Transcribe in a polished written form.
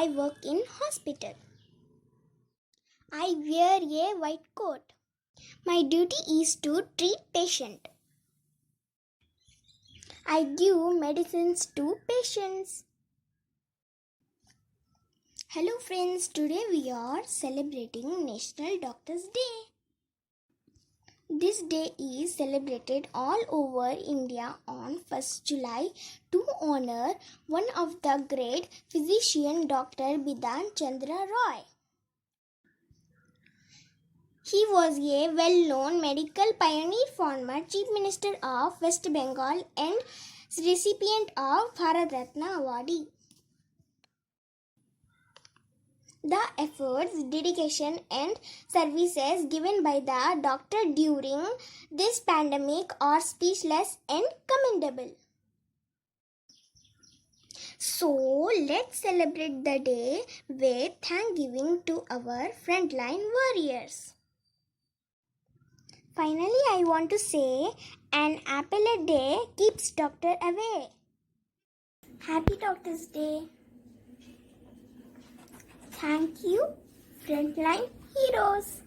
I work in hospital. I wear a white coat. My duty is to treat patient. I give medicines to patients. Hello friends, today we are celebrating National Doctors Day. This day is celebrated all over India on 1st July to honor one of the great physician, Dr. Bidhan Chandra Roy. He was a well-known medical pioneer, former Chief Minister of West Bengal and recipient of Bharat Ratna Award. The efforts, dedication and services given by the doctor during this pandemic are speechless and commendable. So, let's celebrate the day with thanksgiving to our frontline warriors. Finally, I want to say, an apple a day keeps doctor away. Happy Doctor's Day. Thank you, frontline heroes.